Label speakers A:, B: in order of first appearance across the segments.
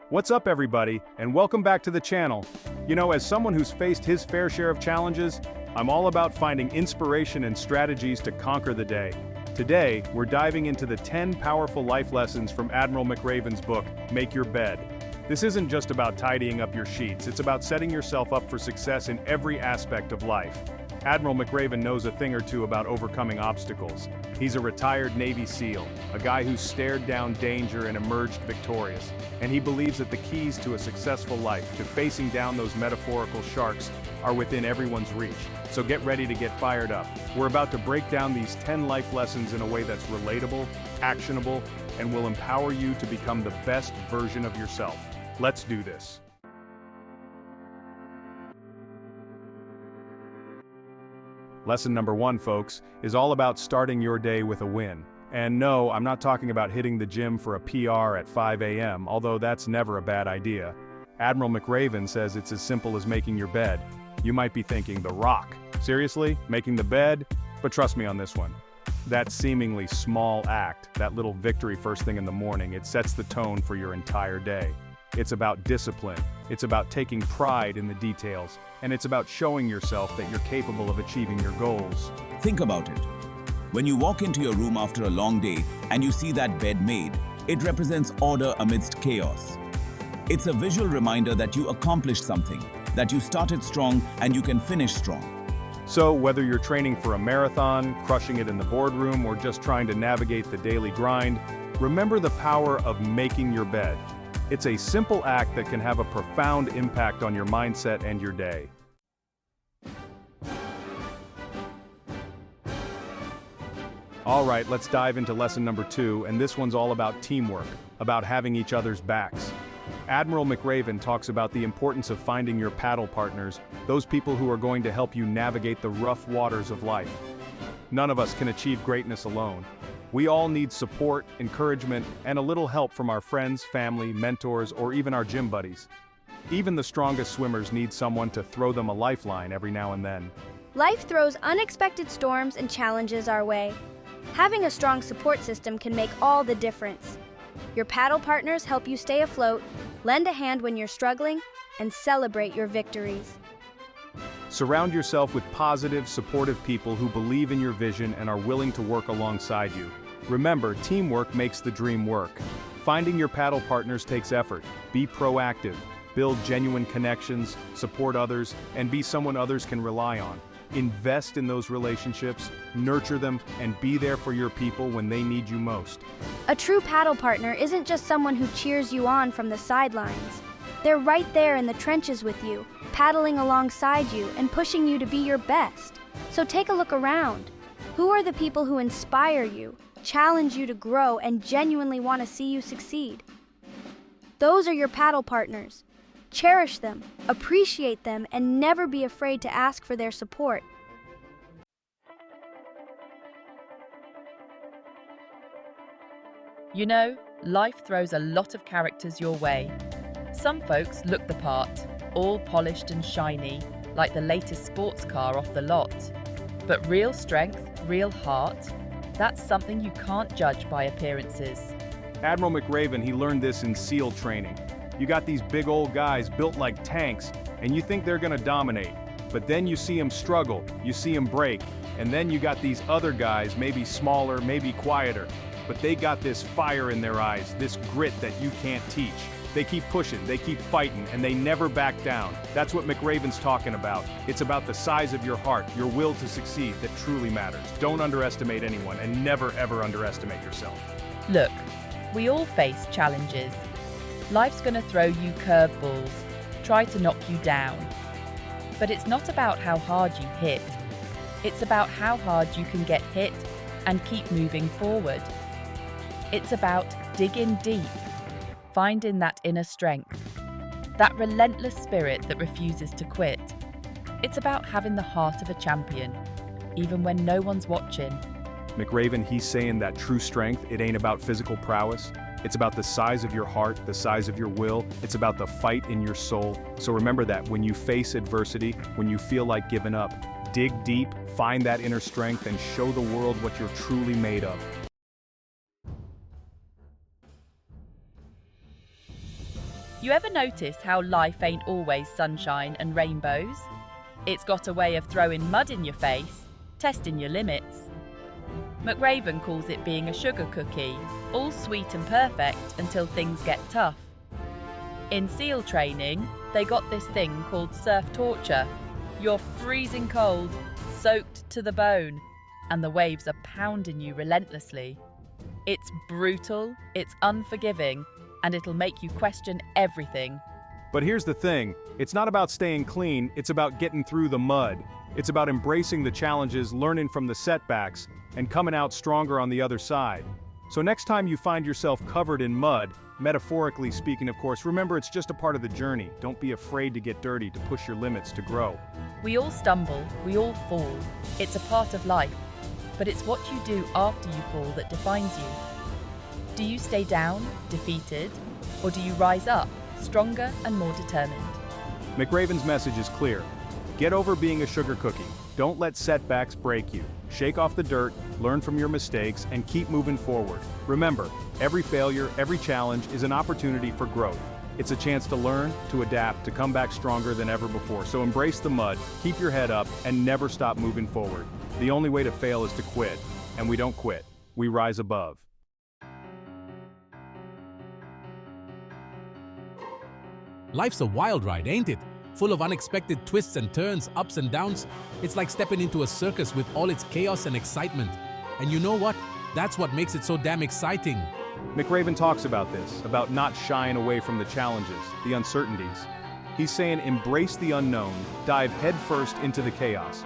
A: What's up everybody, and welcome back to the channel. You know, as someone who's faced his fair share of challenges, I'm all about finding inspiration and strategies to conquer the day. Today, we're diving into the 10 powerful life lessons from Admiral McRaven's book, Make Your Bed. This isn't just about tidying up your sheets, it's about setting yourself up for success in every aspect of life. Admiral McRaven knows a thing or two about overcoming obstacles. He's a retired Navy SEAL, a guy who stared down danger and emerged victorious. And he believes that the keys to a successful life, to facing down those metaphorical sharks, are within everyone's reach. So get ready to get fired up. We're about to break down these 10 life lessons in a way that's relatable, actionable, and will empower you to become the best version of yourself. Let's do this. Lesson number 1, folks, is all about starting your day with a win. And no, I'm not talking about hitting the gym for a PR at 5 a.m., although that's never a bad idea. Admiral McRaven says it's as simple as making your bed. You might be thinking, The Rock. Seriously? Making the bed? But trust me on this one. That seemingly small act, that little victory first thing in the morning, it sets the tone for your entire day. It's about discipline, it's about taking pride in the details, and it's about showing yourself that you're capable of achieving your goals.
B: Think about it. When you walk into your room after a long day and you see that bed made, it represents order amidst chaos. It's a visual reminder that you accomplished something, that you started strong and you can finish strong.
A: So whether you're training for a marathon, crushing it in the boardroom, or just trying to navigate the daily grind, remember the power of making your bed. It's a simple act that can have a profound impact on your mindset and your day. All right, let's dive into lesson number 2, and this one's all about teamwork, about having each other's backs. Admiral McRaven talks about the importance of finding your paddle partners, those people who are going to help you navigate the rough waters of life. None of us can achieve greatness alone. We all need support, encouragement, and a little help from our friends, family, mentors, or even our gym buddies. Even the strongest swimmers need someone to throw them a lifeline every now and then.
C: Life throws unexpected storms and challenges our way. Having a strong support system can make all the difference. Your paddle partners help you stay afloat, lend a hand when you're struggling, and celebrate your victories.
A: Surround yourself with positive, supportive people who believe in your vision and are willing to work alongside you. Remember, teamwork makes the dream work. Finding your paddle partners takes effort. Be proactive, build genuine connections, support others, and be someone others can rely on. Invest in those relationships, nurture them, and be there for your people when they need you most.
C: A true paddle partner isn't just someone who cheers you on from the sidelines. They're right there in the trenches with you, paddling alongside you and pushing you to be your best. So take a look around. Who are the people who inspire you, challenge you to grow, and genuinely want to see you succeed? Those are your paddle partners. Cherish them, appreciate them, and never be afraid to ask for their support.
D: You know, life throws a lot of characters your way. Some folks look the part, all polished and shiny, like the latest sports car off the lot. But real strength, real heart, that's something you can't judge by appearances.
A: Admiral McRaven, he learned this in SEAL training. You got these big old guys built like tanks, and you think they're gonna dominate. But then you see them struggle, you see them break, and then you got these other guys, maybe smaller, maybe quieter, but they got this fire in their eyes, this grit that you can't teach. They keep pushing, they keep fighting, and they never back down. That's what McRaven's talking about. It's about the size of your heart, your will to succeed that truly matters. Don't underestimate anyone, and never ever underestimate yourself.
D: Look, we all face challenges. Life's gonna throw you curveballs, try to knock you down. But it's not about how hard you hit. It's about how hard you can get hit and keep moving forward. It's about digging deep, finding that inner strength, that relentless spirit that refuses to quit. It's about having the heart of a champion, even when no one's watching.
A: McRaven, he's saying that true strength, it ain't about physical prowess. It's about the size of your heart, the size of your will. It's about the fight in your soul. So remember that when you face adversity, when you feel like giving up, dig deep, find that inner strength, and show the world what you're truly made of.
D: You ever notice how life ain't always sunshine and rainbows? It's got a way of throwing mud in your face, testing your limits. McRaven calls it being a sugar cookie, all sweet and perfect until things get tough. In SEAL training, they got this thing called surf torture. You're freezing cold, soaked to the bone, and the waves are pounding you relentlessly. It's brutal, it's unforgiving, and it'll make you question everything.
A: But here's the thing, it's not about staying clean, it's about getting through the mud. It's about embracing the challenges, learning from the setbacks, and coming out stronger on the other side. So next time you find yourself covered in mud, metaphorically speaking of course, remember it's just a part of the journey. Don't be afraid to get dirty, to push your limits, to grow.
D: We all stumble, we all fall. It's a part of life. But it's what you do after you fall that defines you. Do you stay down, defeated, or do you rise up, stronger and more determined?
A: McRaven's message is clear. Get over being a sugar cookie. Don't let setbacks break you. Shake off the dirt, learn from your mistakes, and keep moving forward. Remember, every failure, every challenge is an opportunity for growth. It's a chance to learn, to adapt, to come back stronger than ever before. So embrace the mud, keep your head up, and never stop moving forward. The only way to fail is to quit, and we don't quit. We rise above.
E: Life's a wild ride, ain't it? Full of unexpected twists and turns, ups and downs. It's like stepping into a circus with all its chaos and excitement. And you know what? That's what makes it so damn exciting.
A: McRaven talks about this, about not shying away from the challenges, the uncertainties. He's saying embrace the unknown, dive headfirst into the chaos.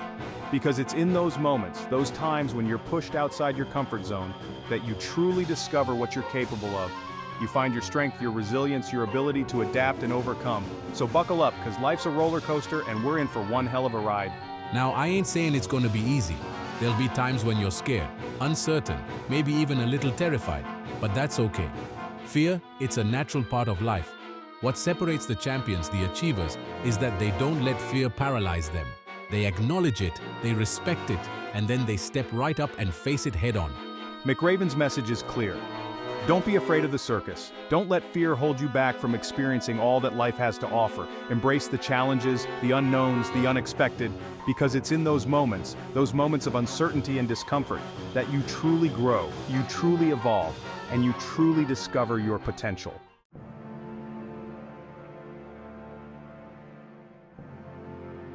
A: Because it's in those moments, those times when you're pushed outside your comfort zone, that you truly discover what you're capable of. You find your strength, your resilience, your ability to adapt and overcome. So buckle up, because life's a roller coaster and we're in for one hell of a ride.
E: Now, I ain't saying it's going to be easy. There'll be times when you're scared, uncertain, maybe even a little terrified. But that's okay. Fear, it's a natural part of life. What separates the champions, the achievers, is that they don't let fear paralyze them. They acknowledge it, they respect it, and then they step right up and face it head-on.
A: McRaven's message is clear. Don't be afraid of the circus. Don't let fear hold you back from experiencing all that life has to offer. Embrace the challenges, the unknowns, the unexpected, because it's in those moments of uncertainty and discomfort, that you truly grow, you truly evolve, and you truly discover your potential.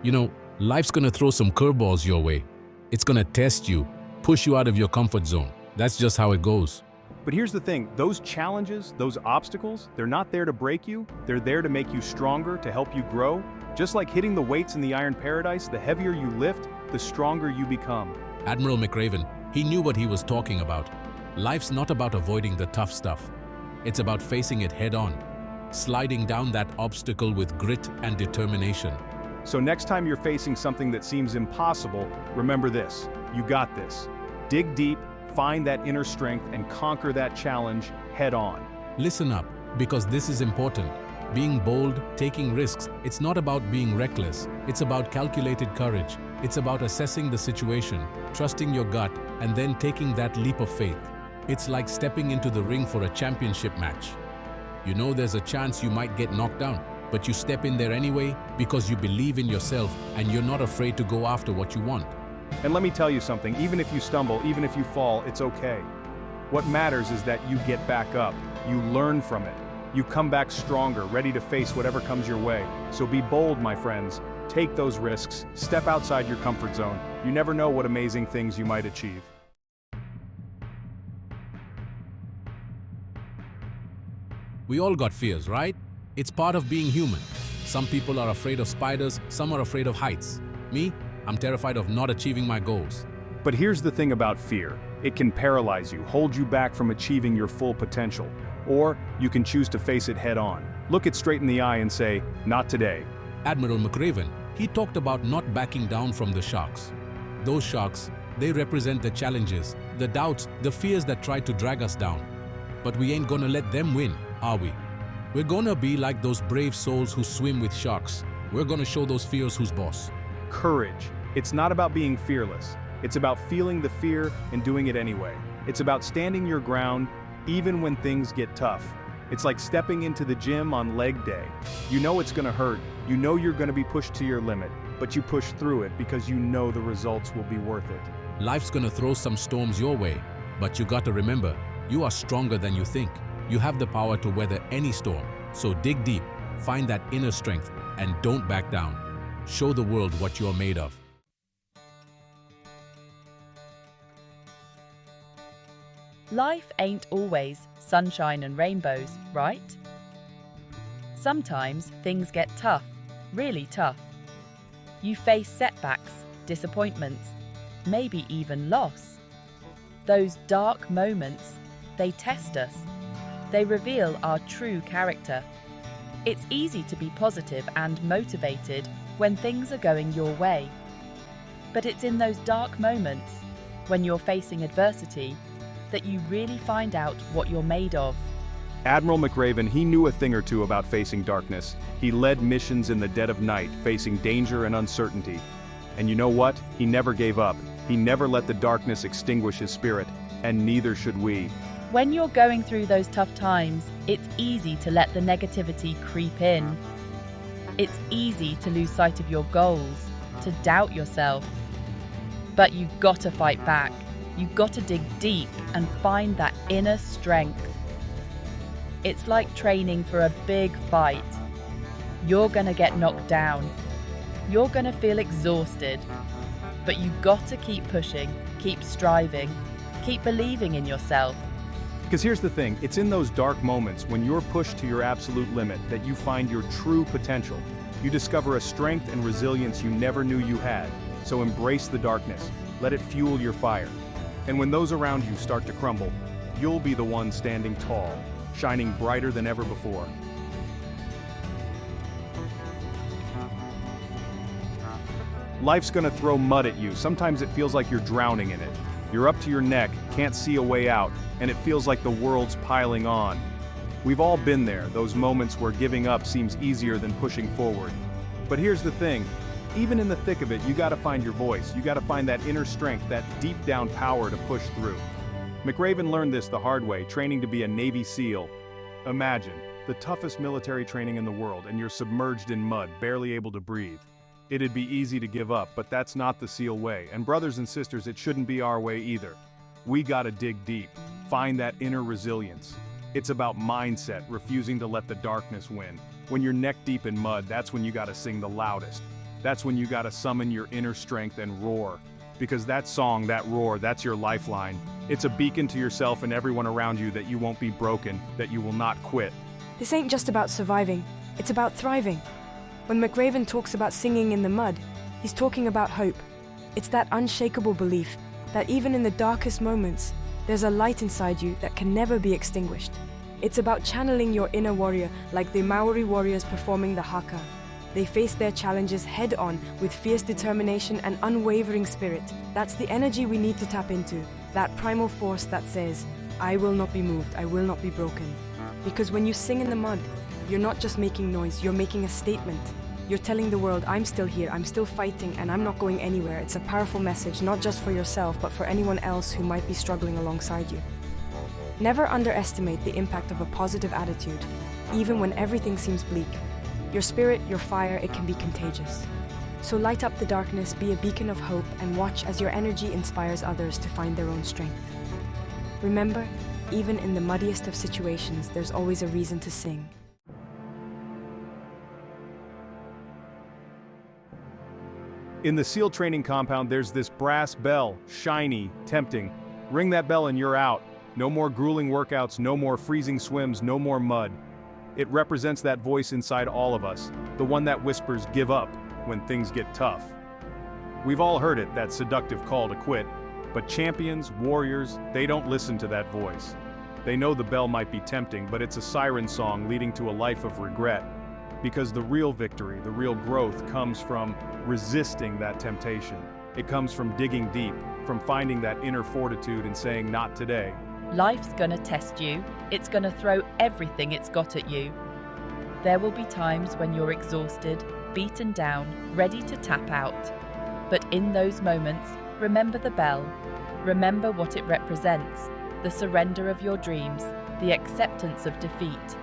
E: You know, life's gonna throw some curveballs your way. It's gonna test you, push you out of your comfort zone. That's just how it goes.
A: But here's the thing, those challenges, those obstacles, they're not there to break you, they're there to make you stronger, to help you grow. Just like hitting the weights in the Iron Paradise, the heavier you lift, the stronger you become.
E: Admiral McRaven, he knew what he was talking about. Life's not about avoiding the tough stuff. It's about facing it head-on, sliding down that obstacle with grit and determination.
A: So next time you're facing something that seems impossible, remember this, you got this. Dig deep, find that inner strength, and conquer that challenge head-on.
E: Listen up, because this is important. Being bold, taking risks, it's not about being reckless. It's about calculated courage. It's about assessing the situation, trusting your gut, and then taking that leap of faith. It's like stepping into the ring for a championship match. You know there's a chance you might get knocked down, but you step in there anyway because you believe in yourself and you're not afraid to go after what you want.
A: And let me tell you something, even if you stumble, even if you fall, it's okay. What matters is that you get back up, you learn from it. You come back stronger, ready to face whatever comes your way. So be bold, my friends. Take those risks, step outside your comfort zone. You never know what amazing things you might achieve.
E: We all got fears, right? It's part of being human. Some people are afraid of spiders, some are afraid of heights. Me, I'm terrified of not achieving my goals.
A: But here's the thing about fear. It can paralyze you, hold you back from achieving your full potential. Or you can choose to face it head on. Look it straight in the eye and say, not today.
E: Admiral McRaven, he talked about not backing down from the sharks. Those sharks, they represent the challenges, the doubts, the fears that try to drag us down. But we ain't gonna let them win, are we? We're gonna be like those brave souls who swim with sharks. We're gonna show those fears who's boss.
A: Courage. It's not about being fearless. It's about feeling the fear and doing it anyway. It's about standing your ground even when things get tough. It's like stepping into the gym on leg day. You know it's gonna hurt, you know you're gonna be pushed to your limit, but you push through it because you know the results will be worth it.
E: Life's gonna throw some storms your way, but you gotta remember, you are stronger than you think. You have the power to weather any storm. So dig deep, find that inner strength, and don't back down. Show the world what you're made of.
D: Life ain't always sunshine and rainbows, right? Sometimes things get tough, really tough. You face setbacks, disappointments, maybe even loss. Those dark moments, they test us. They reveal our true character. It's easy to be positive and motivated when things are going your way. But it's in those dark moments, when you're facing adversity, that you really find out what you're made of.
A: Admiral McRaven, he knew a thing or two about facing darkness. He led missions in the dead of night, facing danger and uncertainty. And you know what? He never gave up. He never let the darkness extinguish his spirit, and neither should we.
D: When you're going through those tough times, it's easy to let the negativity creep in. It's easy to lose sight of your goals, to doubt yourself. But you've got to fight back. You've got to dig deep and find that inner strength. It's like training for a big fight. You're gonna get knocked down. You're gonna feel exhausted. But you've got to keep pushing, keep striving, keep believing in yourself.
A: Because here's the thing, it's in those dark moments when you're pushed to your absolute limit that you find your true potential. You discover a strength and resilience you never knew you had. So embrace the darkness. Let it fuel your fire. And when those around you start to crumble, you'll be the one standing tall, shining brighter than ever before. Life's gonna throw mud at you. Sometimes it feels like you're drowning in it. You're up to your neck, can't see a way out, and it feels like the world's piling on. We've all been there, those moments where giving up seems easier than pushing forward. But here's the thing, even in the thick of it, you gotta find your voice. You gotta find that inner strength, that deep down power to push through. McRaven learned this the hard way, training to be a Navy SEAL. Imagine, the toughest military training in the world, and you're submerged in mud, barely able to breathe. It'd be easy to give up, but that's not the SEAL way. And brothers and sisters, it shouldn't be our way either. We gotta dig deep, find that inner resilience. It's about mindset, refusing to let the darkness win. When you're neck deep in mud, that's when you gotta sing the loudest. That's when you gotta summon your inner strength and roar. Because that song, that roar, that's your lifeline. It's a beacon to yourself and everyone around you that you won't be broken, that you will not quit.
F: This ain't just about surviving, it's about thriving. When McRaven talks about singing in the mud, he's talking about hope. It's that unshakable belief that even in the darkest moments, there's a light inside you that can never be extinguished. It's about channeling your inner warrior like the Maori warriors performing the haka. They face their challenges head-on with fierce determination and unwavering spirit. That's the energy we need to tap into, that primal force that says, I will not be moved, I will not be broken. Because when you sing in the mud, you're not just making noise, you're making a statement. You're telling the world, I'm still here, I'm still fighting, and I'm not going anywhere. It's a powerful message, not just for yourself, but for anyone else who might be struggling alongside you. Never underestimate the impact of a positive attitude, even when everything seems bleak. Your spirit, your fire, it can be contagious. So light up the darkness, be a beacon of hope, and watch as your energy inspires others to find their own strength. Remember, even in the muddiest of situations, there's always a reason to sing.
A: In the SEAL training compound, there's this brass bell, shiny, tempting. Ring that bell and you're out. No more grueling workouts, no more freezing swims, no more mud. It represents that voice inside all of us, the one that whispers, give up, when things get tough. We've all heard it, that seductive call to quit, but champions, warriors, they don't listen to that voice. They know the bell might be tempting, but it's a siren song leading to a life of regret. Because the real victory, the real growth comes from resisting that temptation. It comes from digging deep, from finding that inner fortitude and saying, not today.
D: Life's gonna test you. It's gonna throw everything it's got at you. There will be times when you're exhausted, beaten down, ready to tap out. But in those moments, remember the bell. Remember what it represents. the surrender of your dreams, the acceptance of defeat.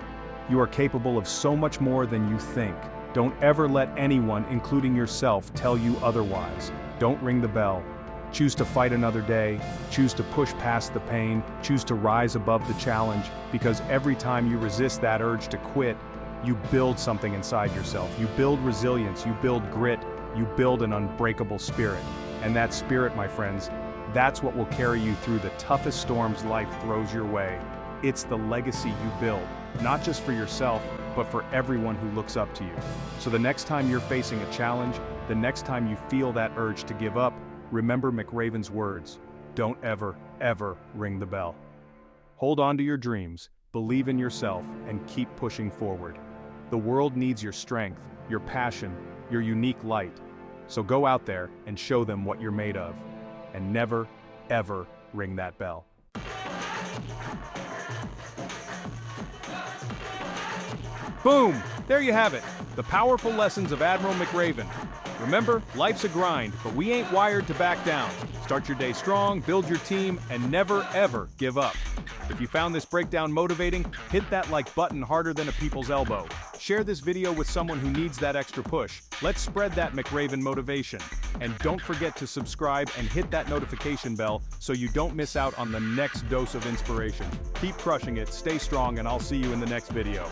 A: You are capable of so much more than you think. Don't ever let anyone, including yourself, tell you otherwise. Don't ring the bell. Choose to fight another day, choose to push past the pain, choose to rise above the challenge, because every time you resist that urge to quit, you build something inside yourself. You build resilience, you build grit, you build an unbreakable spirit. And that spirit, my friends, that's what will carry you through the toughest storms life throws your way. It's the legacy you build, not just for yourself, but for everyone who looks up to you. So the next time you're facing a challenge, the next time you feel that urge to give up, remember McRaven's words: don't ever, ever ring the bell. Hold on to your dreams, believe in yourself, and keep pushing forward. The world needs your strength, your passion, your unique light. So go out there and show them what you're made of. And never, ever ring that bell. Boom! There you have it. The powerful lessons of Admiral McRaven. Remember, life's a grind, but we ain't wired to back down. Start your day strong, build your team, and never, ever give up. If you found this breakdown motivating, hit that like button harder than a people's elbow. Share this video with someone who needs that extra push. Let's spread that McRaven motivation. And don't forget to subscribe and hit that notification bell so you don't miss out on the next dose of inspiration. Keep crushing it, stay strong, and I'll see you in the next video.